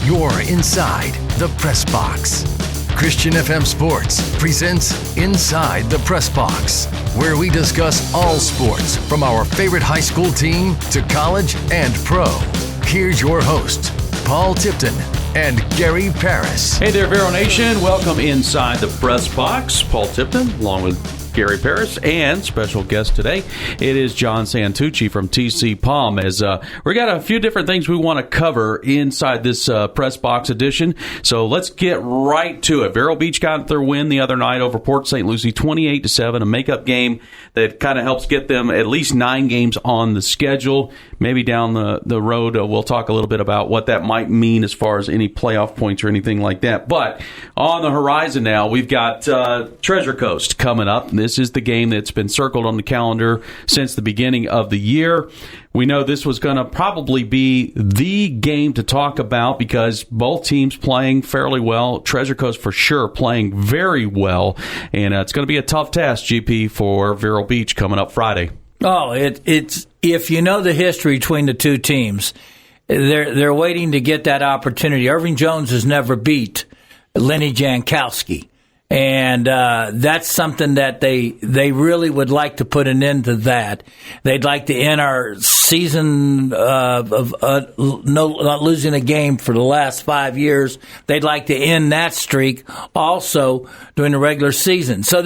You're inside the Press Box. Christian FM Sports presents Inside the Press Box, where we discuss all sports from our favorite high school team to college and pro. Here's your hosts, Paul Tipton and Gary Paris. Hey there, Vero Nation. Welcome inside the Press Box. Paul Tipton, along with Gary Paris, and special guest today, it is Jon Santucci from TC Palm. As we got a few different things we want to cover inside this Press Box edition, so let's get right to it. Vero Beach got their win the other night over Port St. Lucie, 28-7, a makeup game that kind of helps get them at least 9 games on the schedule. Maybe down the road, we'll talk a little bit about what that might mean as far as any playoff points or anything like that. But on the horizon now, we've got Treasure Coast coming up. This is the game that's been circled on the calendar since the beginning of the year. We know this was going to probably be the game to talk about because both teams playing fairly well. Treasure Coast for sure playing very well. And it's going to be a tough task, GP, for Vero Beach coming up Friday. Oh, it's if you know the history between the two teams, they're waiting to get that opportunity. Irving Jones has never beat Lenny Jankowski, and that's something that they really would like to put an end to. That they'd like to end our season of not losing a game for the last 5 years. They'd like to end that streak also during the regular season. So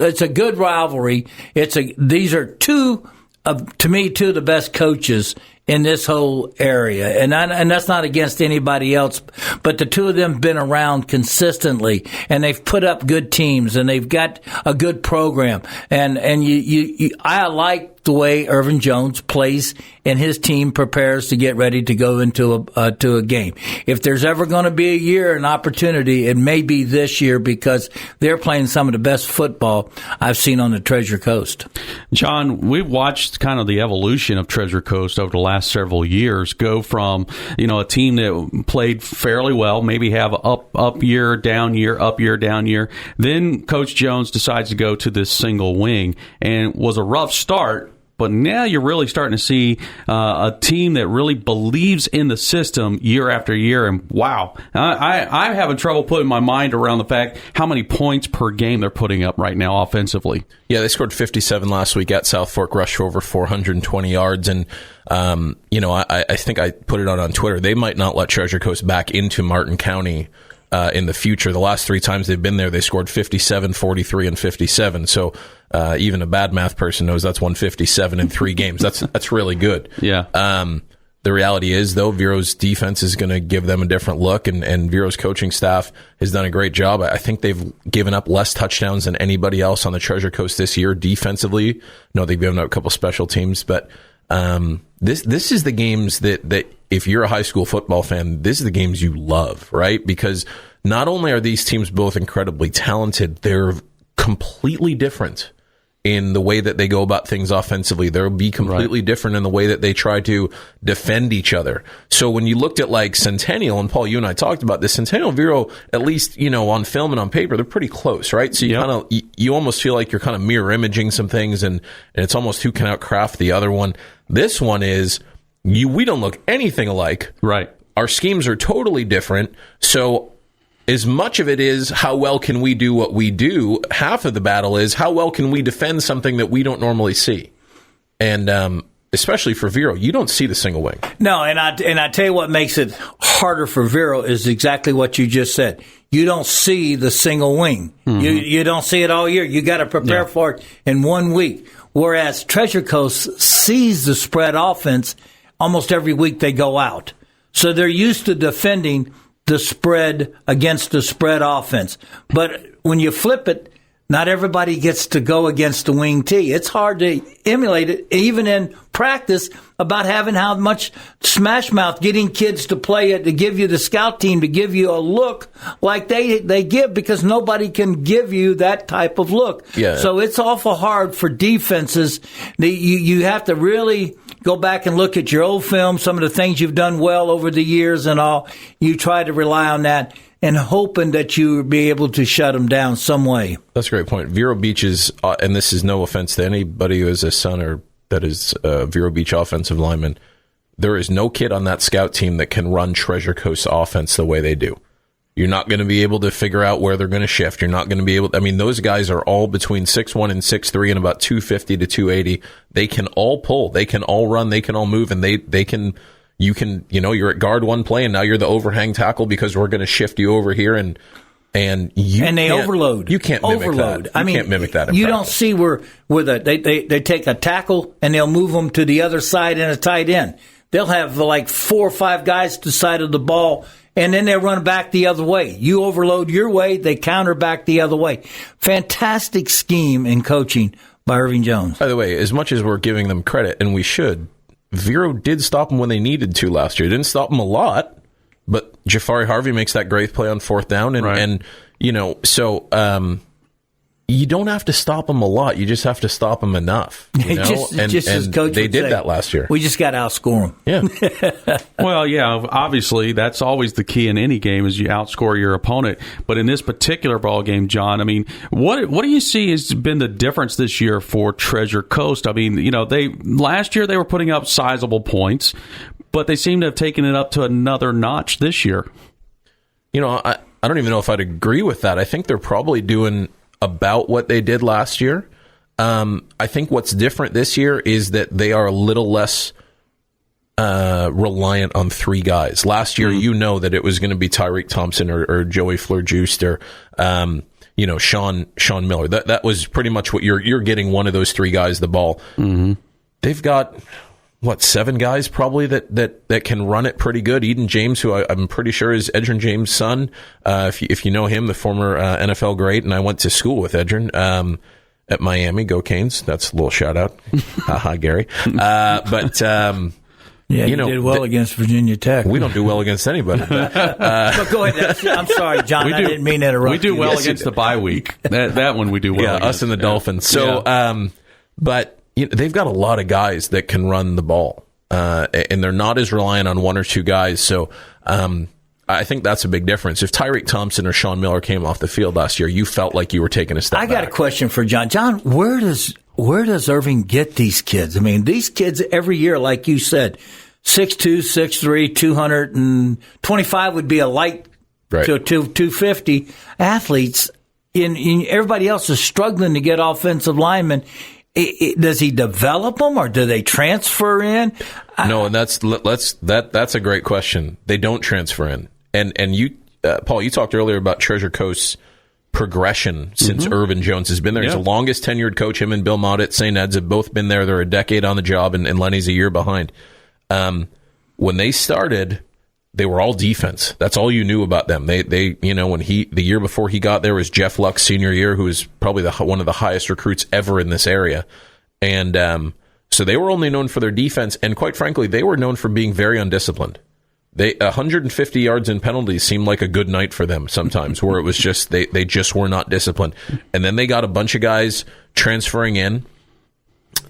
it's a good rivalry. These are two of the best coaches in this whole area. And that's not against anybody else, but the two of them have been around consistently, and they've put up good teams, and they've got a good program. And I like the way Irvin Jones plays and his team prepares to get ready to go into a game. If there's ever going to be a year, an opportunity, it may be this year because they're playing some of the best football I've seen on the Treasure Coast. John, we've watched kind of the evolution of Treasure Coast over the last several years go from, a team that played fairly well, maybe have up year, down year, up year, down year. Then Coach Jones decides to go to this single wing, and was a rough start. But now you're really starting to see a team that really believes in the system year after year. And wow, I'm having trouble putting my mind around the fact how many points per game they're putting up right now offensively. Yeah, they scored 57 last week at South Fork, rushed for over 420 yards. And, I think I put it out on Twitter. They might not let Treasure Coast back into Martin County in the future. The last 3 times they've been there, they scored 57, 43, and 57. So even a bad math person knows that's 157 in 3 games. That's really good. Yeah. The reality is, though, Vero's defense is going to give them a different look, and Vero's coaching staff has done a great job. I think they've given up less touchdowns than anybody else on the Treasure Coast this year defensively. No, they've given up a couple special teams, but this is the games that if you're a high school football fan, this is the games you love, right? Because not only are these teams both incredibly talented, they're completely different in the way that they go about things offensively. They'll be completely different in the way that they try to defend each other. So when you looked at like Centennial, and Paul, you and I talked about this, Centennial and Vero, at least, on film and on paper, they're pretty close, right? So you almost feel like you're kind of mirror imaging some things, and it's almost who can outcraft the other one. This one is, we don't look anything alike. Right. Our schemes are totally different. So as much of it is how well can we do what we do, half of the battle is how well can we defend something that we don't normally see. And especially for Vero, you don't see the single wing. No, and I tell you what makes it harder for Vero is exactly what you just said. You don't see the single wing. Mm-hmm. You don't see it all year. You got to prepare for it in 1 week. Whereas Treasure Coast sees the spread offense almost every week they go out. So they're used to defending the spread against the spread offense. But when you flip it, not everybody gets to go against the wing T. It's hard to emulate it, even in practice, about having how much smash mouth, getting kids to play it, to give you the scout team, to give you a look like they give, because nobody can give you that type of look. Yeah. So it's awful hard for defenses. You have to really go back and look at your old film, some of the things you've done well over the years and all. You try to rely on that and hoping that you will be able to shut them down some way. That's a great point. Vero Beach is, and this is no offense to anybody who is a son or that is a Vero Beach offensive lineman, there is no kid on that scout team that can run Treasure Coast's offense the way they do. You're not going to be able to figure out where they're going to shift. You're not going to be able. I mean, those guys are all between 6'1" and 6'3" and about 250 to 280. They can all pull. They can all run. They can all move, and they can. You can. You're at guard one play, and now you're the overhang tackle because we're going to shift you over here, and they overload. You can't mimic overload. That. You can't mimic that. You don't see where they take a tackle and they'll move them to the other side in a tight end. They'll have like 4 or 5 guys to the side of the ball. And then they run back the other way. You overload your way, they counter back the other way. Fantastic scheme in coaching by Irving Jones. By the way, as much as we're giving them credit, and we should, Vero did stop them when they needed to last year. Didn't stop them a lot, but Jafari Harvey makes that great play on 4th down. And you don't have to stop them a lot. You just have to stop them enough. Just as Coach they would did say, that last year. We just got to outscore them. Yeah. Well, yeah, obviously that's always the key in any game is you outscore your opponent. But in this particular ball game, John, I mean, what do you see has been the difference this year for Treasure Coast? I mean, last year they were putting up sizable points, but they seem to have taken it up to another notch this year. I don't even know if I'd agree with that. I think they're probably doing about what they did last year. I think what's different this year is that they are a little less reliant on 3 guys. Last year, that it was going to be Tyreek Thompson or Joey Fleur-Juiced or Sean Miller. That was pretty much what you're getting, one of those 3 guys the ball. Mm-hmm. They've got 7 guys probably that can run it pretty good. Eden James, who I'm pretty sure is Edgerrin James' son. If you know him, the former NFL great, and I went to school with Edgerrin at Miami. Go Canes! That's a little shout out. Haha, Gary. You did well against Virginia Tech. We don't do well against anybody. But go ahead. I'm sorry, John. I didn't mean to interrupt. We do well against the bye week. That one we do well. Yeah, against. Us and the Dolphins. So, but they've got a lot of guys that can run the ball, and they're not as reliant on 1 or 2 guys. So I think that's a big difference. If Tyreek Thompson or Sean Miller came off the field last year, you felt like you were taking a step back. I got a question for John. John, where does Irving get these kids? I mean, these kids every year, like you said, 6'2", 6'3", 225 would be a light to 250 athletes. In everybody else is struggling to get offensive linemen. Does he develop them, or do they transfer in? No, and that's a great question. They don't transfer in, and you, Paul, you talked earlier about Treasure Coast's progression since Irvin Jones has been there. He's the longest tenured coach. Him and Bill Mott at St. Ed's have both been there. They're a decade on the job, and Lenny's a year behind. When they started, they were all defense. That's all you knew about them. When the year before he got there was Jeff Luck's senior year, who was probably one of the highest recruits ever in this area. And so they were only known for their defense. And quite frankly, they were known for being very undisciplined. 150 yards in penalties seemed like a good night for them sometimes, where it was just, they just were not disciplined. And then they got a bunch of guys transferring in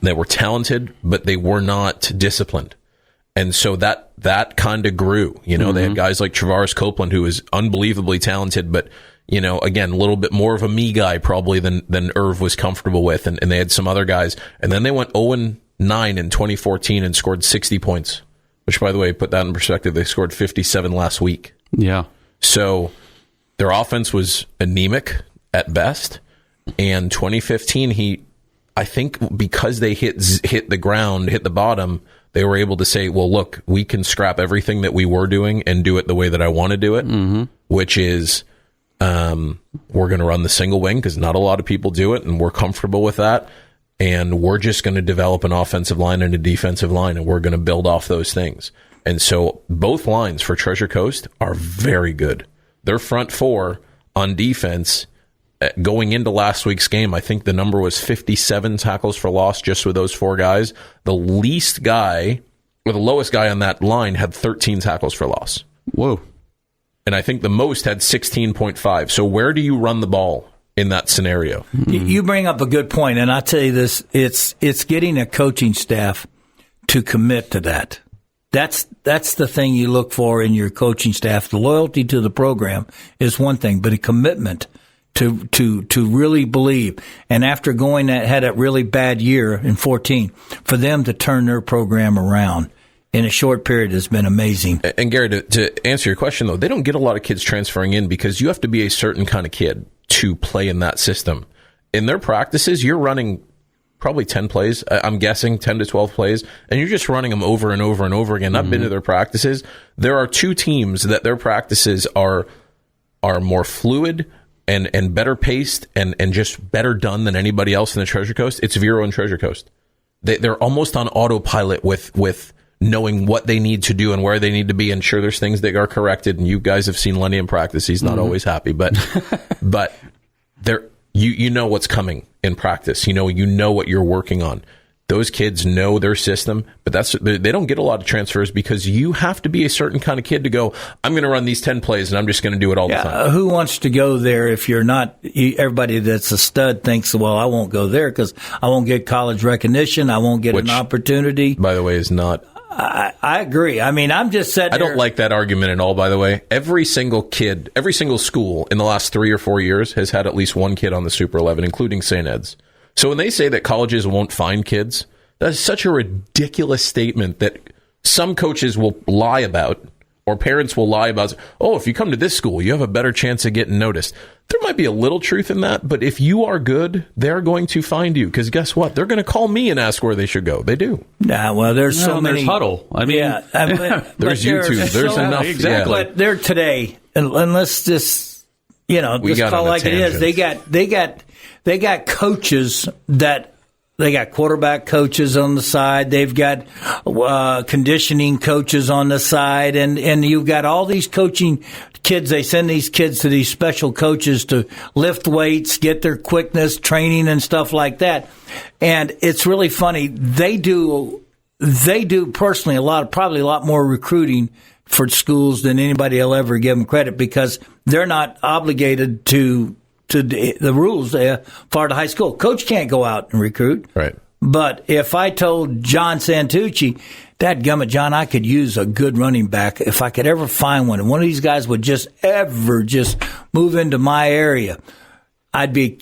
that were talented, but they were not disciplined. And so that kind of grew. They had guys like Travaris Copeland, who was unbelievably talented, but, again, a little bit more of a me guy probably than Irv was comfortable with. And they had some other guys. And then they went 0-9 in 2014 and scored 60 points, which, by the way, put that in perspective, they scored 57 last week. Yeah. So their offense was anemic at best. And 2015, I think because they hit the ground, hit the bottom, they were able to say, well, look, we can scrap everything that we were doing and do it the way that I want to do it, which is we're going to run the single wing because not a lot of people do it, and we're comfortable with that. And we're just going to develop an offensive line and a defensive line, and we're going to build off those things. And so both lines for Treasure Coast are very good. Their front 4 on defense, going into last week's game, I think the number was 57 tackles for loss just with those 4 guys. The lowest guy on that line had 13 tackles for loss. Whoa. And I think the most had 16.5. So where do you run the ball in that scenario? You bring up a good point, and I'll tell you this, it's getting a coaching staff to commit to that. That's the thing you look for in your coaching staff. The loyalty to the program is one thing, but a commitment to really believe. And after had a really bad year in 14, for them to turn their program around in a short period has been amazing. And Gary, to answer your question, though, they don't get a lot of kids transferring in because you have to be a certain kind of kid to play in that system. In their practices, you're running probably 10 plays, I'm guessing 10 to 12 plays, and you're just running them over and over and over again. I've been to their practices. There are two teams that their practices are more fluid and better paced and just better done than anybody else in the Treasure Coast. It's Vero and Treasure Coast. They're almost on autopilot with knowing what they need to do and where they need to be. And sure, there's things that are corrected, and you guys have seen Lenny in practice. He's not always happy, but there you know what's coming in practice. You know what you're working on. Those kids know their system, but they don't get a lot of transfers because you have to be a certain kind of kid to go, I'm going to run these 10 plays and I'm just going to do it all the time. Who wants to go there if you're not? Everybody that's a stud thinks, well, I won't go there because I won't get college recognition. I won't get an opportunity. By the way, is not. I agree. I mean, I'm just saying. I don't like that argument at all, by the way. Every single kid, every single school in the last 3 or 4 years has had at least one kid on the Super 11, including St. Ed's. So when they say that colleges won't find kids, that's such a ridiculous statement that some coaches will lie about, or parents will lie about. Oh, if you come to this school, you have a better chance of getting noticed. There might be a little truth in that, but if you are good, they're going to find you. Because guess what? They're going to call me and ask where they should go. They do. Nah, well, there's so many. There's Huddle. I mean, there's YouTube. There's enough. Exactly. But they're today, and let's just, just call it like it is. They got coaches that. They got quarterback coaches on the side. They've got conditioning coaches on the side. And you've got all these coaching kids. They send these kids to these special coaches to lift weights, get their quickness, training, and stuff like that. And it's really funny. They do personally probably a lot more recruiting for schools than anybody will ever give them credit because they're not obligated to the rules for the high school. Coach can't go out and recruit. Right. But if I told Jon Santucci, dadgummit, John, I could use a good running back if I could ever find one, and one of these guys would just move into my area, I'd be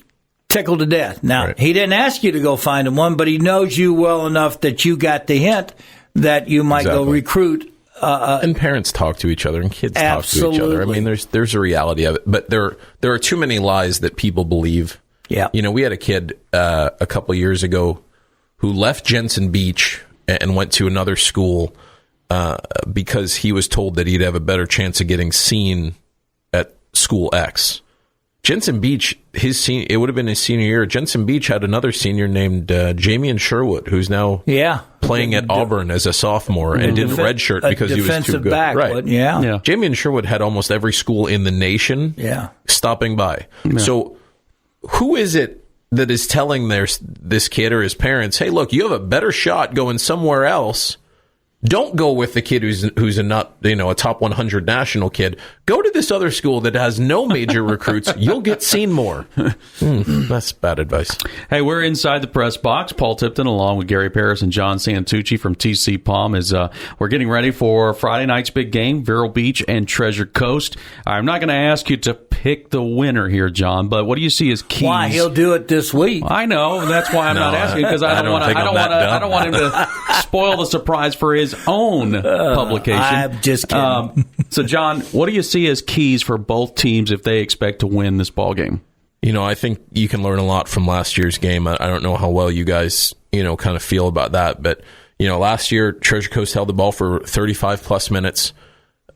tickled to death. Now, He didn't ask you to go find him one, but he knows you well enough that you got the hint that you might go recruit. And parents talk to each other and kids talk to each other. I mean, there's a reality of it, but there are too many lies that people believe. Yeah. We had a kid a couple years ago who left Jensen Beach and went to another school because he was told that he'd have a better chance of getting seen at school X. Jensen Beach, it would have been his senior year. Jensen Beach had another senior named Jamian Sherwood, who's now playing at Auburn as a sophomore and didn't redshirt because he was too good. Back, right? Yeah. Jamian Sherwood had almost every school in the nation stopping by. Yeah. So who is it that is telling this kid or his parents, hey, look, you have a better shot going somewhere else. Don't go with the kid who's a top 100 national kid. Go to this other school that has no major recruits. You'll get seen more. That's bad advice. Hey, we're inside the press box. Paul Tipton, along with Gary Paris and Jon Santucci from TC Palm, we're getting ready for Friday night's big game, Vero Beach and Treasure Coast. I'm not going to ask you to pick the winner here, John, but what do you see as keys? Why? He'll do it this week. I know. That's why I'm not asking, because I don't want him to spoil the surprise for his own publication. I'm just kidding. So, John, what do you see as keys for both teams if they expect to win this ball game? I think you can learn a lot from last year's game. I don't know how well you guys, kind of feel about that, but last year Treasure Coast held the ball for 35 plus minutes.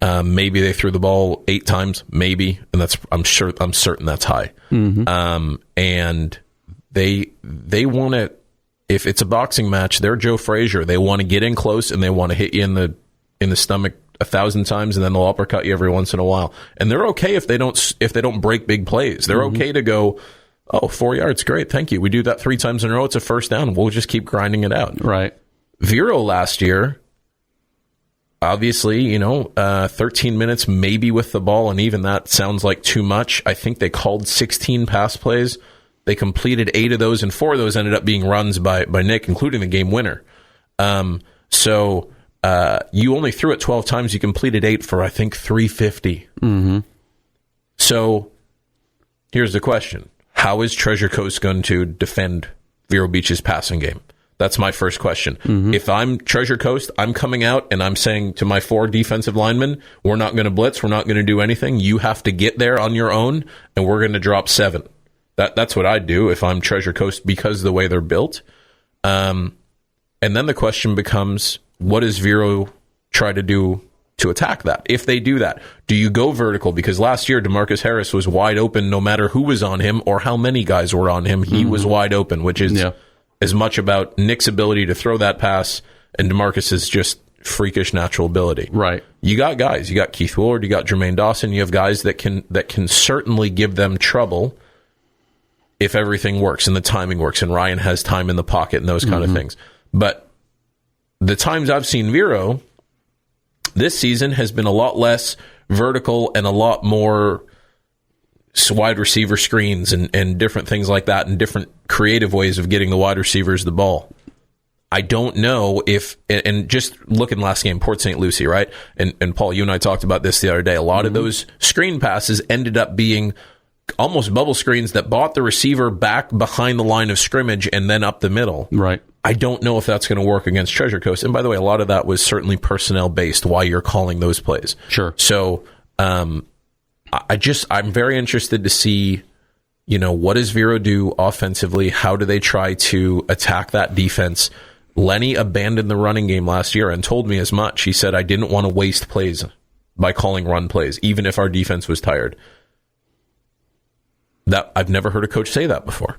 Maybe they threw the ball 8 times, maybe, and I'm certain that's high. Mm-hmm. And they want to. If it's a boxing match, they're Joe Frazier. They want to get in close and they want to hit you in the stomach 1,000 times, and then they'll uppercut you every once in a while. And they're okay if they don't break big plays. They're okay to go, 4 yards, great, thank you. We do that 3 times in a row. It's a first down. We'll just keep grinding it out. Right. Vero last year, obviously, 13 minutes maybe with the ball, and even that sounds like too much. I think they called 16 pass plays. They completed 8 of those, and 4 of those ended up being runs by Nick, including the game winner. So you only threw it 12 times. You completed 8 for, I think, 350. Mm-hmm. So here's the question. How is Treasure Coast going to defend Vero Beach's passing game? That's my first question. If I'm Treasure Coast, I'm coming out and I'm saying to my 4 defensive linemen, we're not going to blitz. We're not going to do anything. You have to get there on your own, and we're going to drop 7. That's what I'd do if I'm Treasure Coast because of the way they're built. And then the question becomes, what does Vero try to do to attack that? If they do that, do you go vertical? Because last year, DeMarcus Harris was wide open no matter who was on him or how many guys were on him. He was wide open, which is as much about Nick's ability to throw that pass and DeMarcus's just freakish natural ability. Right. You got guys. You got Keith Ward. You got Jermaine Dawson. You have guys that can certainly give them trouble if everything works and the timing works and Ryan has time in the pocket and those kind of things. But the times I've seen Vero this season has been a lot less vertical and a lot more wide receiver screens and different things like that and different creative ways of getting the wide receivers the ball. I don't know if, and just looking last game, Port St. Lucie, right? And Paul, you and I talked about this the other day. A lot of those screen passes ended up being almost bubble screens that brought the receiver back behind the line of scrimmage and then up the middle. Right. I don't know if that's going to work against Treasure Coast. And by the way, a lot of that was certainly personnel based, why you're calling those plays. Sure. So, I'm very interested to see, what does Vero do offensively? How do they try to attack that defense? Lenny abandoned the running game last year and told me as much. He said, I didn't want to waste plays by calling run plays, even if our defense was tired. That I've never heard a coach say that before.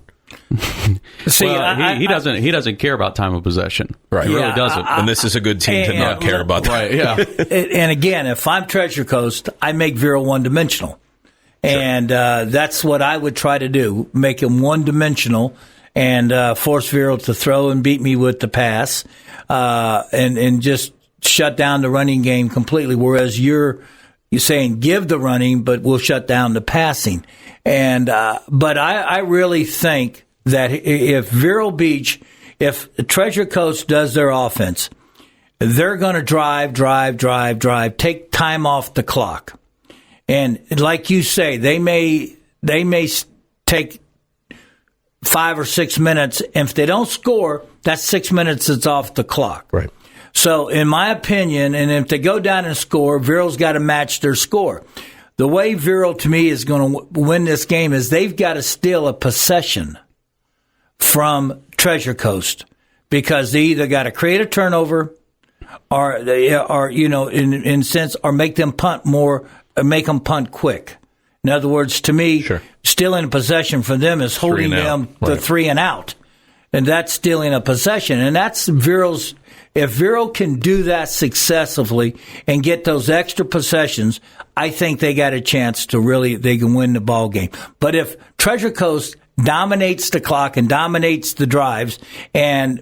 See, well, he doesn't care about time of possession. Right. He really doesn't. And this is a good team to not care about that. Right, yeah. And again, if I'm Treasure Coast, I make Vero one-dimensional. Sure. And that's what I would try to do, make him one-dimensional and force Vero to throw and beat me with the pass and just shut down the running game completely, whereas you're saying give the running, but we'll shut down the passing. And but I really think that if Vero Beach, if Treasure Coast does their offense, they're going to drive, take time off the clock. And like you say, they may take 5 or 6 minutes. And if they don't score, that's 6 minutes that's off the clock. Right. So in my opinion, and if they go down and score, Vero's got to match their score. The way Vero, to me, is going to win this game is they've got to steal a possession from Treasure Coast because they either got to create a turnover or they are, in sense, or make them punt more, or make them punt quick. In other words, to me, stealing a possession from them is holding them to 3 and out. And that's stealing a possession. And that's Vero's. If Vero can do that successfully and get those extra possessions, I think they got a chance to they can win the ball game. But if Treasure Coast dominates the clock and dominates the drives and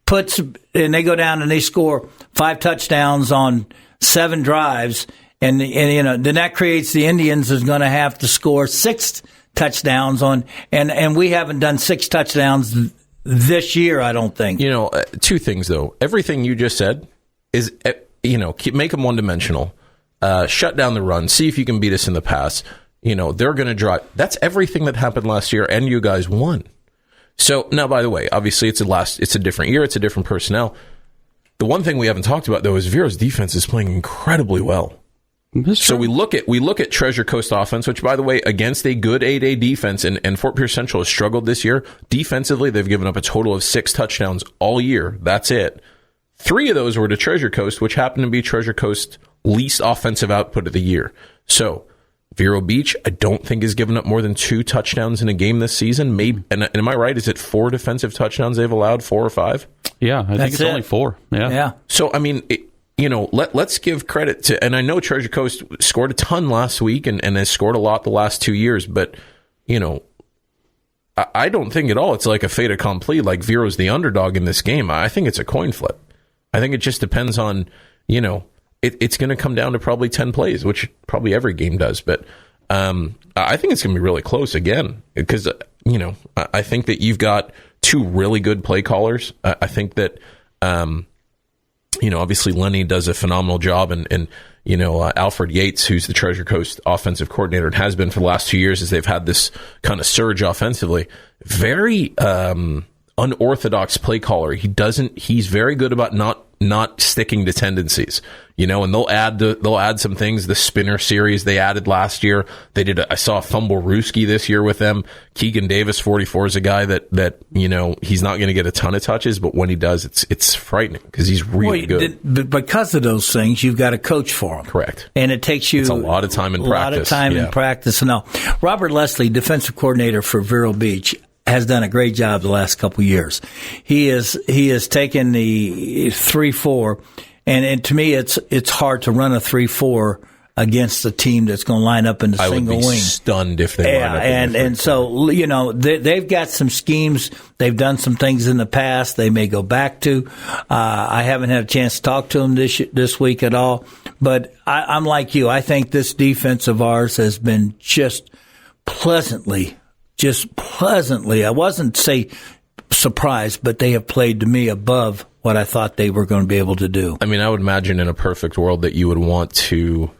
they go down and they score 5 touchdowns on 7 drives, and then that creates the Indians is going to have to score 6 touchdowns on, and we haven't done 6 touchdowns this year, I don't think. 2 things, though. Everything you just said is, make them one-dimensional. Shut down the run. See if you can beat us in the pass. They're going to drive. That's everything that happened last year, and you guys won. So, now, by the way, obviously it's a different year. It's a different personnel. The one thing we haven't talked about, though, is Vero's defense is playing incredibly well. So we look at Treasure Coast offense, which, by the way, against a good 8A defense, and Fort Pierce Central has struggled this year. Defensively, they've given up a total of 6 touchdowns all year. That's it. 3 of those were to Treasure Coast, which happened to be Treasure Coast's least offensive output of the year. So Vero Beach, I don't think, has given up more than 2 touchdowns in a game this season. Maybe, and am I right? Is it 4 defensive touchdowns they've allowed, 4 or 5? Yeah, I think it's only 4. Yeah. So, I mean, let's give credit to, and I know Treasure Coast scored a ton last week and has scored a lot the last 2 years, but, I don't think at all it's like a fait accompli, like Vero's the underdog in this game. I think it's a coin flip. I think it just depends on, it's going to come down to probably 10 plays, which probably every game does, but I think it's going to be really close again because, I think that you've got 2 really good play callers. I think that, obviously Lenny does a phenomenal job, and Alfred Yates, who's the Treasure Coast offensive coordinator and has been for the last 2 years as they've had this kind of surge offensively, very unorthodox play caller. He's very good about not sticking to tendencies, and they'll add some things. The spinner series they added last year, I saw a fumble Rooski this year with them. Keegan Davis, 44, is a guy that he's not going to get a ton of touches, but when he does, it's frightening because he's really good. But because of those things, you've got to coach for them. Correct. And it takes you a lot of time in practice. In practice. Now, Robert Leslie, defensive coordinator for Vero Beach, has done a great job the last couple of years. He has taken the 3-4, and to me, it's hard to run a 3-4 against a team that's going to line up in the single wing. I would be stunned if they line up in the and so they've got some schemes. They've done some things in the past. They may go back to. I haven't had a chance to talk to them this week at all, but I'm like you. I think this defense of ours has been just pleasantly, I wasn't say surprised, but they have played to me above what I thought they were going to be able to do. I mean, I would imagine in a perfect world that you would want to,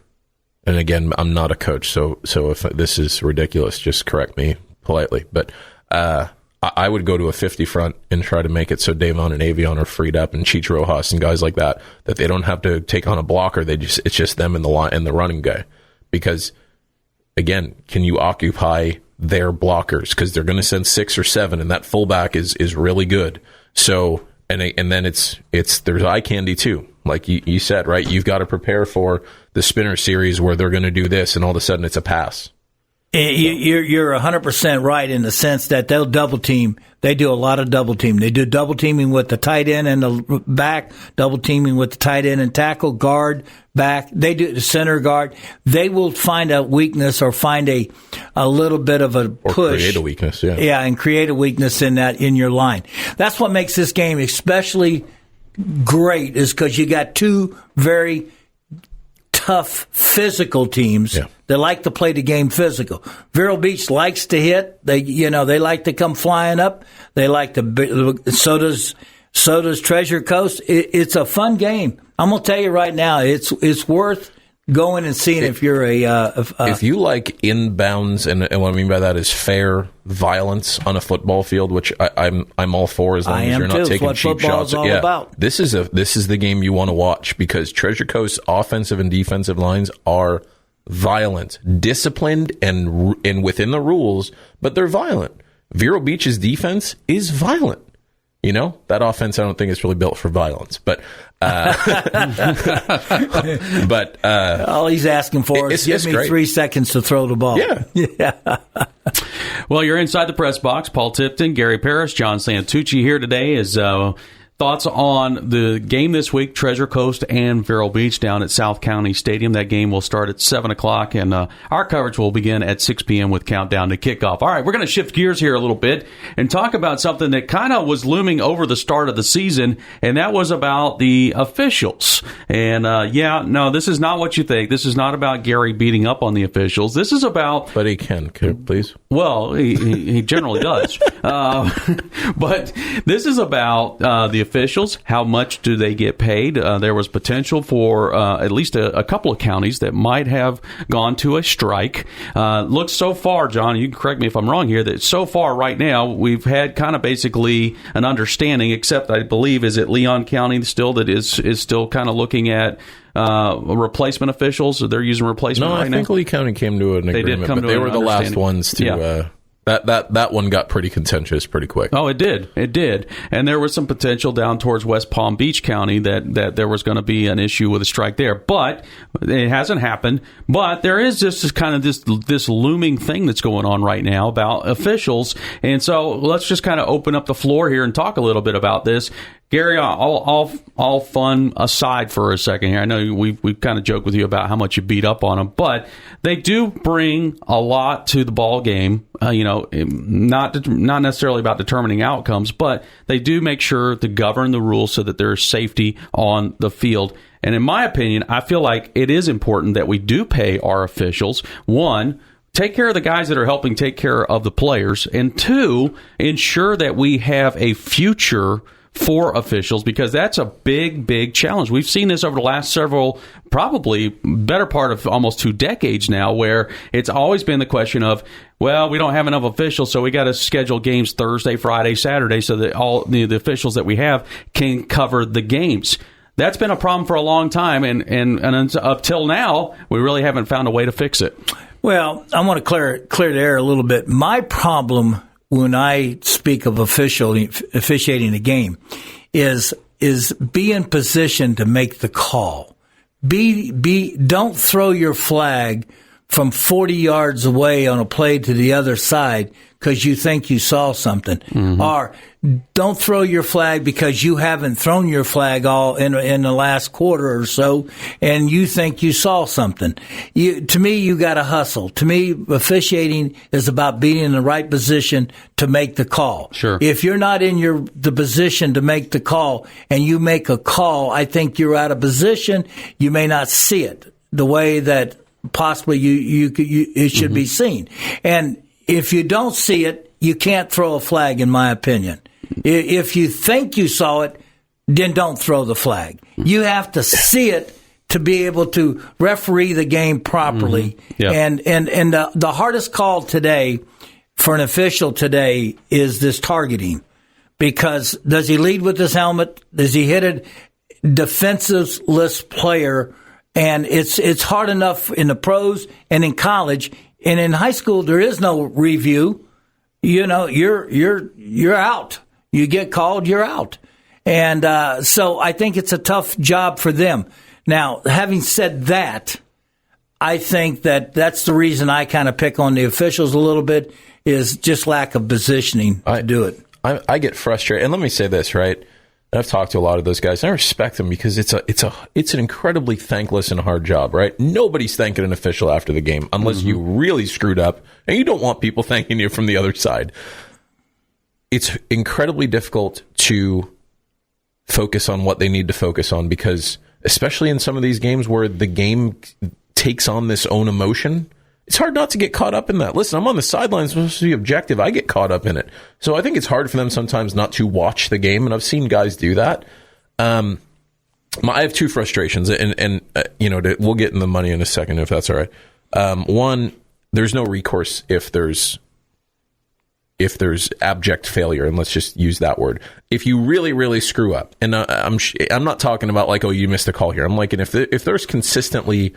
and again, I'm not a coach, so if this is ridiculous, just correct me politely, but I would go to a 50 front and try to make it so Davon and Avion are freed up, and Cheech Rojas and guys like that they don't have to take on a blocker. It's just them and the running guy. Because, again, can you occupy their blockers, because they're going to send 6 or 7, and that fullback is really good. So and then there's eye candy too, like you said, right? You've got to prepare for the spinner series where they're going to do this, and all of a sudden it's a pass. You're 100% right in the sense that they'll double team. They do a lot of double team. They do double teaming with the tight end and the back, double teaming with the tight end and tackle, guard, back. They do the center guard. They will find a weakness or find a little bit of a push. Or create a weakness, yeah. Yeah, and create a weakness in your line. That's what makes this game especially great, is because you got two very tough physical teams that like to play the game physical. Vero Beach likes to hit. They like to come flying up. They like to. So does Treasure Coast. It's a fun game. I'm gonna tell you right now, it's worth going and seeing if you're if you like inbounds, and what I mean by that is fair violence on a football field, which I'm all for, as long as you're not taking cheap shots. About. This is the game you want to watch, because Treasure Coast's offensive and defensive lines are violent, disciplined, and within the rules, but they're violent. Vero Beach's defense is violent. That offense, I don't think is really built for violence, but all he's asking for is give me 3 seconds to throw the ball. Yeah. Well, you're inside the press box. Paul Tipton, Gary Parrish, Jon Santucci here today. Is thoughts on the game this week, Treasure Coast and Vero Beach down at South County Stadium. That game will start at 7 o'clock, and our coverage will begin at 6 p.m. with countdown to kickoff. All right, we're going to shift gears here a little bit and talk about something that kind of was looming over the start of the season, and that was about the officials. And, this is not what you think. This is not about Gary beating up on the officials. This is about... But he can please? Well, he generally does. But this is about the officials. How much do they get paid? There was potential for at least a couple of counties that might have gone to a strike. Looks so far, John, you can correct me if I'm wrong here, that so far right now we've had kind of basically an understanding, except I believe, is it Leon County still that is still kind of looking at replacement officials? They're using replacement right now? I think Lee County came to an agreement, but they were the last ones to... Yeah. That one got pretty contentious pretty quick. Oh, it did. And there was some potential down towards West Palm Beach County that there was going to be an issue with a strike there. But it hasn't happened. But there is just kind of this looming thing that's going on right now about officials. And so let's just kind of open up the floor here and talk a little bit about this. Gary, all fun aside for a second here. I know we've kind of joked with you about how much you beat up on them, but they do bring a lot to the ball game. Not necessarily about determining outcomes, but they do make sure to govern the rules so that there's safety on the field. And in my opinion, I feel like it is important that we do pay our officials. One, take care of the guys that are helping take care of the players, and two, ensure that we have a future for officials, because that's a big, big challenge. We've seen this over the last probably better part of almost 2 decades now, where it's always been the question of, well, we don't have enough officials, so we got to schedule games Thursday, Friday, Saturday, so that all the officials that we have can cover the games. That's been a problem for a long time, and up till now, we really haven't found a way to fix it. Well, I want to clear the air a little bit. My problem when I speak of officiating a game is be in position to make the call. Don't throw your flag from 40 yards away on a play to the other side because you think you saw something. Mm-hmm. Or don't throw your flag because you haven't thrown your flag all in the last quarter or so and you think you saw something. To me, you got to hustle. To me, officiating is about being in the right position to make the call. Sure. If you're not in the position to make the call and you make a call, I think you're out of position. You may not see it the way that possibly it should mm-hmm. be seen. And if you don't see it, you can't throw a flag, in my opinion. If you think you saw it, then don't throw the flag. You have to see it to be able to referee the game properly. Mm-hmm. Yeah. And the hardest call today for an official today is this targeting. Because does he lead with his helmet? Does he hit a defensive-less player? And it's hard enough in the pros and in college. And in high school, there is no review. You know, you're out. You get called, you're out. And so I think it's a tough job for them. Now, having said that, I think that's the reason I kind of pick on the officials a little bit is just lack of positioning to do it. I get frustrated. And let me say this, right? And I've talked to a lot of those guys. And I respect them because it's an incredibly thankless and hard job, right? Nobody's thanking an official after the game unless mm-hmm. you really screwed up, and you don't want people thanking you from the other side. It's incredibly difficult to focus on what they need to focus on because, especially in some of these games where the game takes on this own emotion, it's hard not to get caught up in that. Listen, I'm on the sidelines, supposed to be objective. I get caught up in it. So I think it's hard for them sometimes not to watch the game, and I've seen guys do that. I have 2 frustrations, and we'll get in the money in a second if that's all right. One, there's no recourse if there's abject failure, and let's just use that word. If you really, really screw up, and I'm not talking about like, oh, you missed a call here. I'm like, and if there's consistently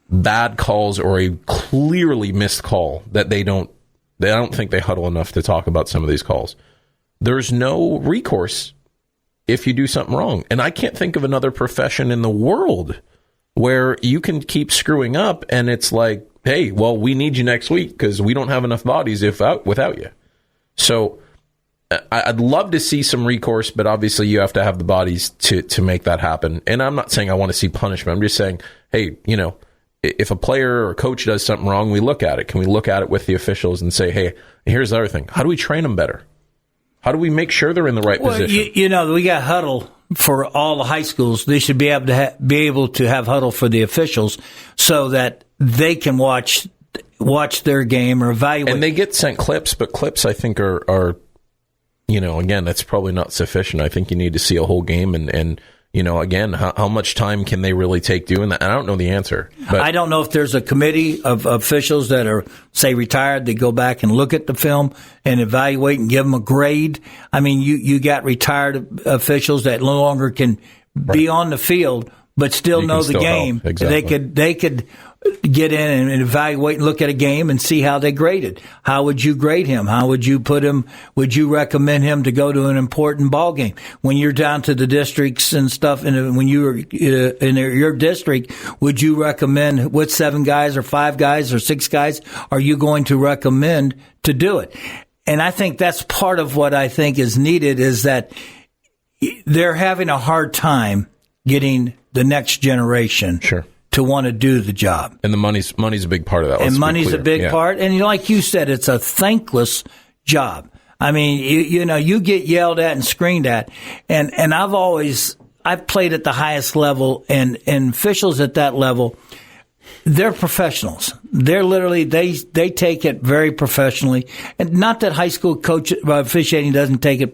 bad calls or a clearly missed call that I don't think they huddle enough to talk about some of these calls. There's no recourse if you do something wrong. And I can't think of another profession in the world where you can keep screwing up and it's like, hey, well, we need you next week because we don't have enough bodies without you. So I'd love to see some recourse, but obviously you have to have the bodies to make that happen. And I'm not saying I want to see punishment. I'm just saying, hey, if a player or coach does something wrong, we look at it. Can we look at it with the officials and say, hey, here's the other thing. How do we train them better? How do we make sure they're in the right position? We got huddle for all the high schools. They should be able to have huddle for the officials so that they can watch their game or evaluate. And they get sent clips, but clips I think are again, that's probably not sufficient. I think you need to see a whole game and again, how much time can they really take doing that? And I don't know the answer. But I don't know if there's a committee of officials that are, say, retired. They go back and look at the film and evaluate and give them a grade. I mean, you got retired officials that no longer can be on the field, but still know the game. Exactly. They could get in and evaluate and look at a game and see how they graded. How would you grade him? How would you put him? Would you recommend him to go to an important ball game? When you're down to the districts and stuff, and when you're in your district, would you recommend what 7 guys or 5 guys or 6 guys are you going to recommend to do it? And I think that's part of what I think is needed is that they're having a hard time getting the next generation. Sure. To want to do the job. And the money's a big part of that. And money's a big part. And like you said, it's a thankless job. I mean, you get yelled at and screamed at. And I've played at the highest level and officials at that level, they're professionals. They're literally, they take it very professionally. And not that high school coach officiating doesn't take it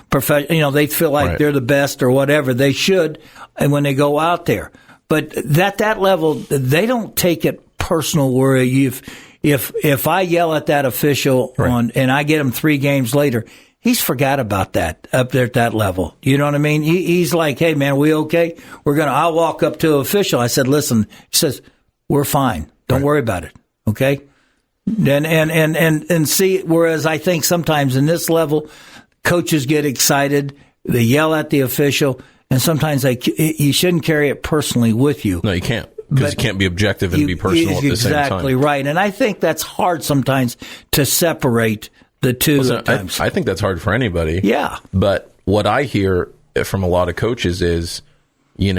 professional. They feel like they're the best or whatever. They should, and when they go out there. But at that level, they don't take it personal where if I yell at that official and I get him 3 games later, he's forgot about that up there at that level. You know what I mean? He's like, hey, man, we okay? I'll walk up to an official. I said, listen, he says, we're fine. Don't worry about it. Okay? And see, whereas I think sometimes in this level, coaches get excited. They yell at the official, and sometimes you shouldn't carry it personally with you. No, you can't. Because you can't be objective and be personal at the same time. Exactly right. And I think that's hard sometimes to separate the two. I think that's hard for anybody. Yeah. But what I hear from a lot of coaches is, you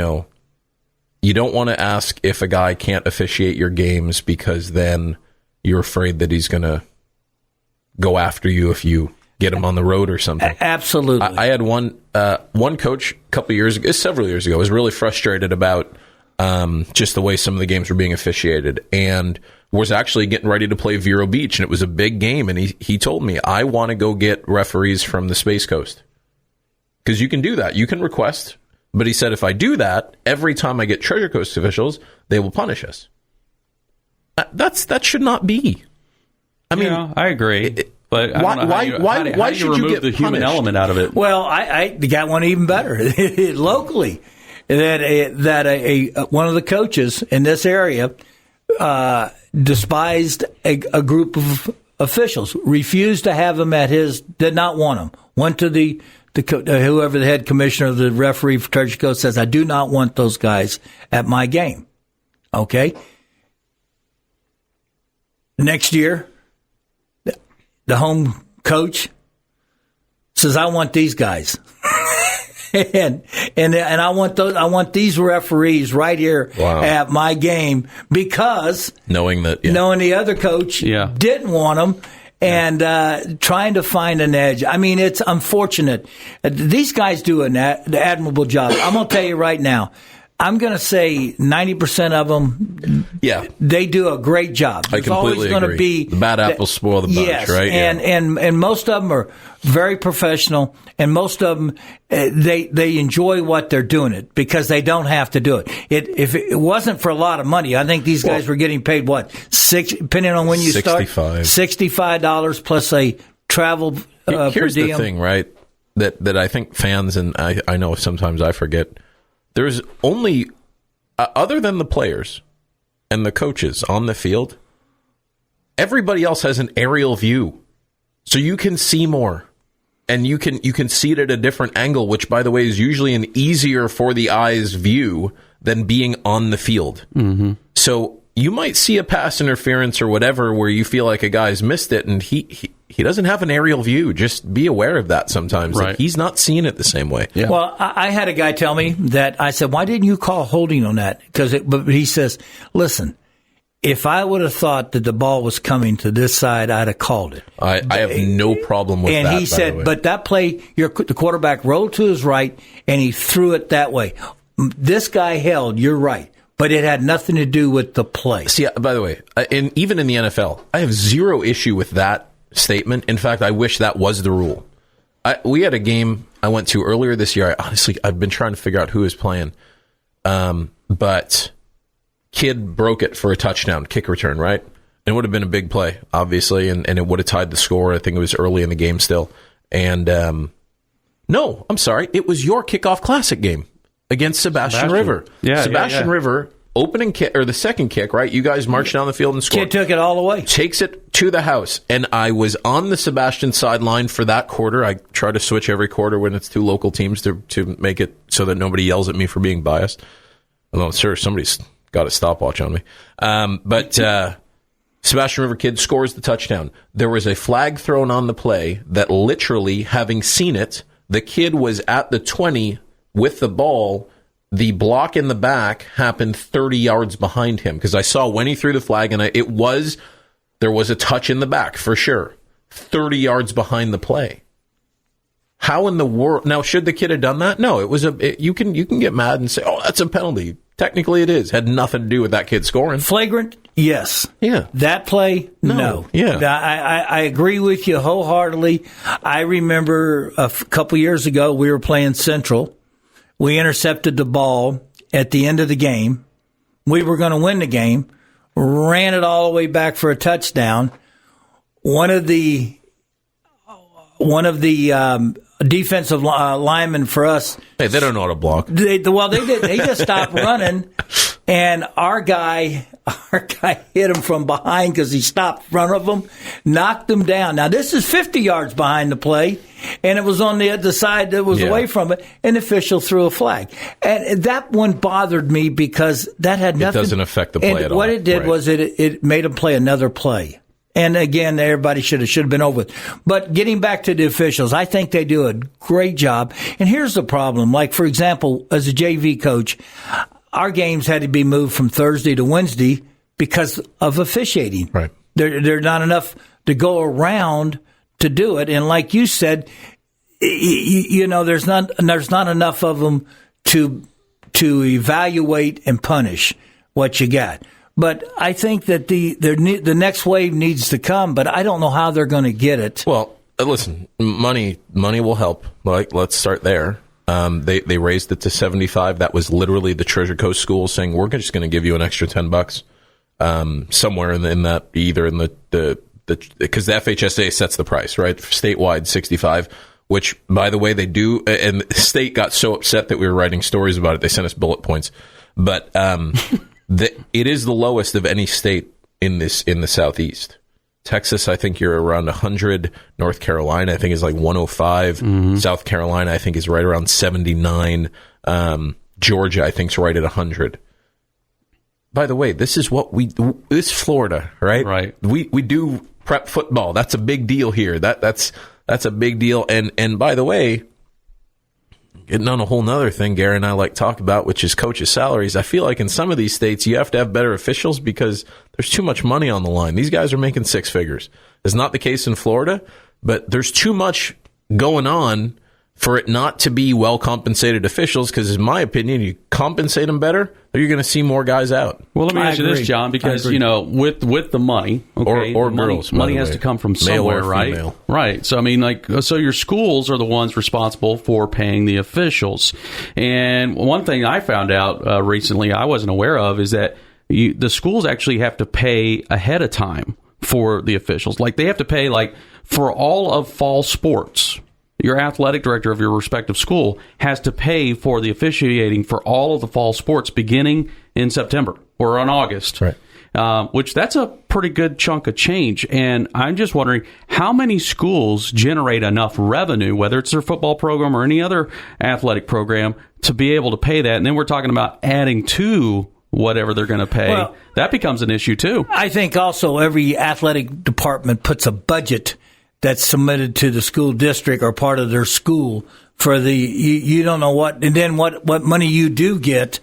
don't want to ask if a guy can't officiate your games because then you're afraid that he's going to go after you if you get him on the road or something. Absolutely. I had one coach several years ago, was really frustrated about just the way some of the games were being officiated, and was actually getting ready to play Vero Beach, and it was a big game, and he told me, I want to go get referees from the Space Coast. Because you can do that. You can request. But he said, if I do that, every time I get Treasure Coast officials, they will punish us. That should not be. I mean, I agree. But why should you get the human element out of it? Well, I got one even better locally. That one of the coaches in this area despised a group of officials, refused to have them did not want them. Went to the whoever the head commissioner of the referee for Treasure Coast says, I do not want those guys at my game. Okay. Next year, the home coach says, I want these guys. and I want these referees right here at my game, because knowing the other coach didn't want them. And trying to find an edge. I mean, it's unfortunate. These guys do an admirable job. I'm going to tell you right now, I'm going to say 90% of them, they do a great job. I completely agree. The bad apples spoil the bunch, right? And most of them are very professional, and most of them, they enjoy what they're doing it because they don't have to do it. If it wasn't for a lot of money, I think these guys were getting paid, depending on when you start? $65 plus a travel per diem. Here's the thing, right, that I think fans, and I know sometimes I forget, there's only, other than the players and the coaches on the field, everybody else has an aerial view. So you can see more. And you can see it at a different angle, which, by the way, is usually an easier for the eyes view than being on the field. Mm-hmm. So you might see a pass interference or whatever where you feel like a guy's missed it, and he doesn't have an aerial view. Just be aware of that sometimes. Right. Like, he's not seeing it the same way. Yeah. Well, I had a guy tell me that, I said, why didn't you call holding on that? But he says, listen, if I would have thought that the ball was coming to this side, I'd have called it. I have no problem with that. And he said, but that play, the quarterback rolled to his right, and he threw it that way. This guy held, you're right, but it had nothing to do with the play. See, by the way, even in the NFL, I have zero issue with that statement. In fact, I wish that was the rule. We had a game I went to earlier this year. I've been trying to figure out who is playing. But kid broke it for a touchdown, kick return, right? It would have been a big play, obviously, and it would have tied the score. I think it was early in the game still. And no, I'm sorry. It was your kickoff classic game against Sebastian River. Sebastian River, opening kick, or the second kick, right? You guys marched down the field and scored. Kid took it all the way. Takes it to the house. And I was on the Sebastian sideline for that quarter. I try to switch every quarter when it's two local teams to make it so that nobody yells at me for being biased. Although, sir, somebody's got a stopwatch on me. But Sebastian River kid scores the touchdown. There was a flag thrown on the play that literally, having seen it, the kid was at the 20 with the ball. The block in the back happened 30 yards behind him, because I saw when he threw the flag, and there was a touch in the back for sure. 30 yards behind the play. How in the world? Now, should the kid have done that? No, you can get mad and say, oh, that's a penalty. Technically, it is. Had nothing to do with that kid scoring. Flagrant, yes. Yeah. That play, no. Yeah. I agree with you wholeheartedly. I remember a couple years ago, we were playing Central. We intercepted the ball at the end of the game. We were going to win the game. Ran it all the way back for a touchdown. One of the defensive linemen for us. Hey, they don't know how to block. They did. They just stopped running, and our guy hit him from behind because he stopped in front of him, knocked him down. Now this is 50 yards behind the play, and it was on the other side that was away from it, and the official threw a flag. And that one bothered me because that had nothing. It doesn't affect the play at all. What it did was it made him play another play. And again, everybody should have been over it. But getting back to the officials, I think they do a great job. And here's the problem. Like, for example, as a JV coach, our games had to be moved from Thursday to Wednesday because of officiating. Right. There's not enough to go around to do it. And like you said, there's not enough of them to evaluate and punish what you got. But I think that the next wave needs to come, but I don't know how they're going to get it. Well, listen, money will help. Like, let's start there. They raised it to $75. That was literally the Treasure Coast schools saying, we're just going to give you an extra $10. Somewhere in that, either in the because the FHSA sets the price, right? Statewide, $65. Which, by the way, they do. And the state got so upset that we were writing stories about it, they sent us bullet points. But it is the lowest of any state in the Southeast. Texas, I think you're around 100. North Carolina, I think, is like 105. Mm-hmm. South Carolina, I think, is right around 79. Georgia, I think, is right at 100. By the way, this is this is Florida, right? Right. We do prep football. That's a big deal here. That's a big deal. And by the way, getting on a whole nother thing Gary and I like to talk about, which is coaches' salaries. I feel like in some of these states, you have to have better officials because there's too much money on the line. These guys are making six figures. It's not the case in Florida, but there's too much going on for it not to be well-compensated officials, because in my opinion, you compensate them better, or you're going to see more guys out. Well, let me ask you this, John, because, with the money, okay, or girls, money has to come from somewhere, right? Female. Right. So, I mean, so your schools are the ones responsible for paying the officials. And one thing I found out recently I wasn't aware of is that the schools actually have to pay ahead of time for the officials. Like, they have to pay, for all of fall sports. Your athletic director of your respective school has to pay for the officiating for all of the fall sports beginning in September or in August, right? Which that's a pretty good chunk of change. And I'm just wondering how many schools generate enough revenue, whether it's their football program or any other athletic program, to be able to pay that. And then we're talking about adding to whatever they're going to pay. Well, that becomes an issue, too. I think also every athletic department puts a budget that's submitted to the school district or part of their school for you don't know what, and then what money you do get,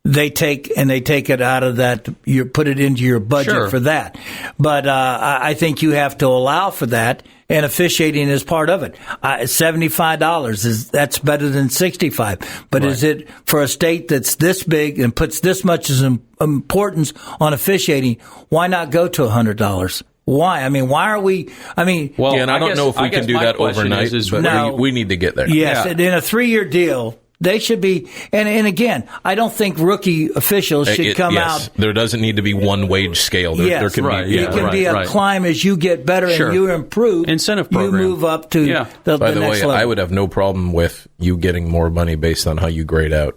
they take it out of that, you put it into your budget for that. But I think you have to allow for that, and officiating is part of it. $75 that's better than $65. But right. Is it for a state that's this big and puts this much as importance on officiating? Why not go to $100? Why? I mean, why are we? I mean, well, and I don't know if we can do that overnight, but we need to get there. Yes, in a 3-year deal, they should be. And again, I don't think rookie officials should come out. There doesn't need to be one wage scale. There can be. It can be a climb as you get better and you improve. Incentive program. You move up to the next level. By the way, I would have no problem with you getting more money based on how you grade out.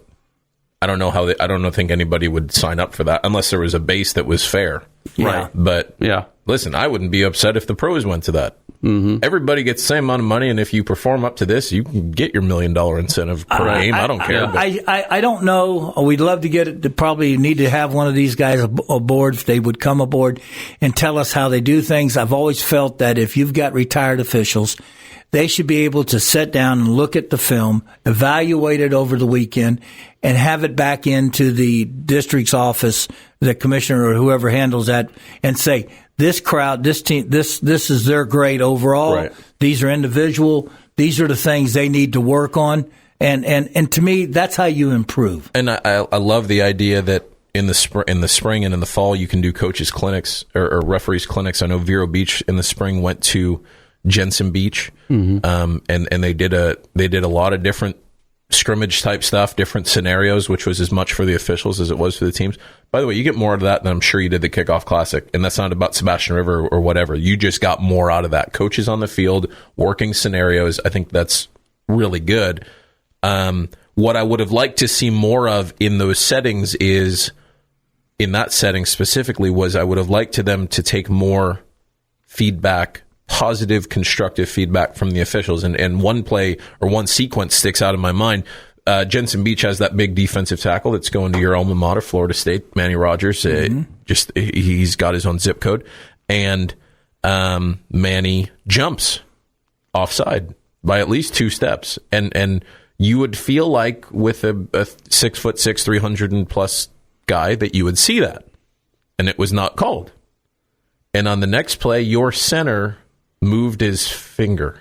I don't know I don't think anybody would sign up for that unless there was a base that was fair. Right. But listen, I wouldn't be upset if the pros went to that. Mm-hmm. Everybody gets the same amount of money, and if you perform up to this, you can get your $1 million incentive per game. I don't care. I don't know. We'd love to get it. Probably need to have one of these guys aboard if they would come aboard and tell us how they do things. I've always felt that if you've got retired officials, they should be able to sit down and look at the film, evaluate it over the weekend, and have it back into the district's office, the commissioner or whoever handles that, and say, this crowd, this team, this is their grade overall. Right. These are individual. These are the things they need to work on. And to me, that's how you improve. And I love the idea that in the spring and in the fall, you can do coaches clinics or referees clinics. I know Vero Beach in the spring went to Jensen Beach, and they did a lot of different scrimmage type stuff, different scenarios, which was as much for the officials as it was for the teams. By the way, you get more out of that than I'm sure you did the Kickoff Classic, and that's not about Sebastian River or whatever. You just got more out of that. Coaches on the field, working scenarios. I think that's really good. What I would have liked to see more of in those settings is, in that setting specifically, was I would have liked them to take more feedback, positive, constructive feedback from the officials. And one play or one sequence sticks out in my mind. Jensen Beach has that big defensive tackle that's going to your alma mater, Florida State, Manny Rogers. He's got his own zip code. And Manny jumps offside by at least 2 steps. And you would feel like with a 6'6", 300+ guy that you would see that. And it was not called. And on the next play, your center moved his finger,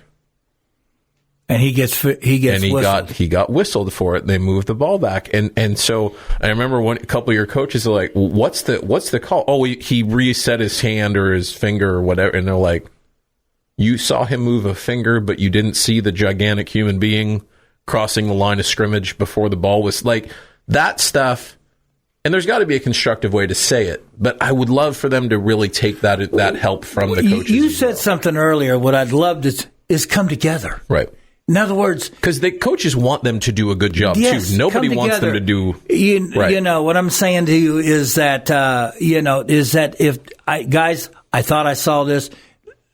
and he gets whistled. He got whistled for it. And they moved the ball back, and so I remember a couple of your coaches are like, well, "What's the call?" Oh, he reset his hand or his finger or whatever, and they're like, "You saw him move a finger, but you didn't see the gigantic human being crossing the line of scrimmage before the ball was like that stuff." And there's got to be a constructive way to say it, but I would love for them to really take that help from the coaches. You said something earlier. What I'd love is come together. Right. In other words, because the coaches want them to do a good job too. Nobody wants them to do. You know what I'm saying to you is that I thought I saw this.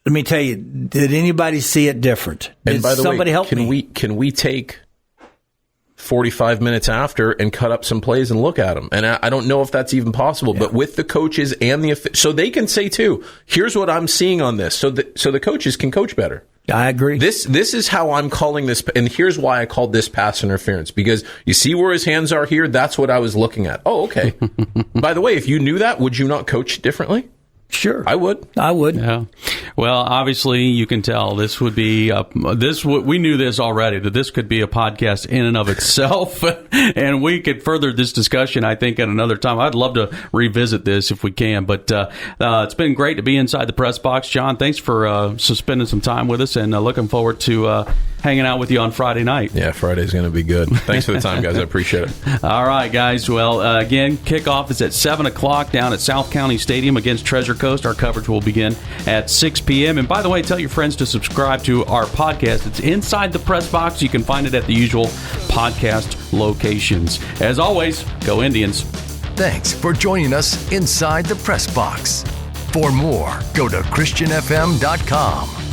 Let me tell you, did anybody see it different? And by the somebody way, help me? Can we take 45 minutes after and cut up some plays and look at them? And I don't know if that's even possible, but with the coaches and so they can say too, here's what I'm seeing on this, so the coaches can coach better. I agree. This is how I'm calling this, and here's why I called this pass interference, because you see where his hands are here. That's what I was looking at. Oh, okay. By the way, if you knew that, would you not coach differently? Sure, I would. Yeah. Well, obviously, you can tell this would be we knew this already, that this could be a podcast in and of itself, and we could further this discussion, I think, at another time. I'd love to revisit this if we can, but it's been great to be inside the press box. Jon, thanks for spending some time with us, and looking forward to hanging out with you on Friday night. Yeah, Friday's going to be good. Thanks for the time, guys. I appreciate it. All right, guys. Well, again, kickoff is at 7 o'clock down at South County Stadium against Treasure Coast. Our coverage will begin at 6 p.m. And by the way, tell your friends to subscribe to our podcast. It's Inside the Press Box. You can find it at the usual podcast locations. As always, go Indians. Thanks for joining us inside the Press Box. For more, go to ChristianFM.com.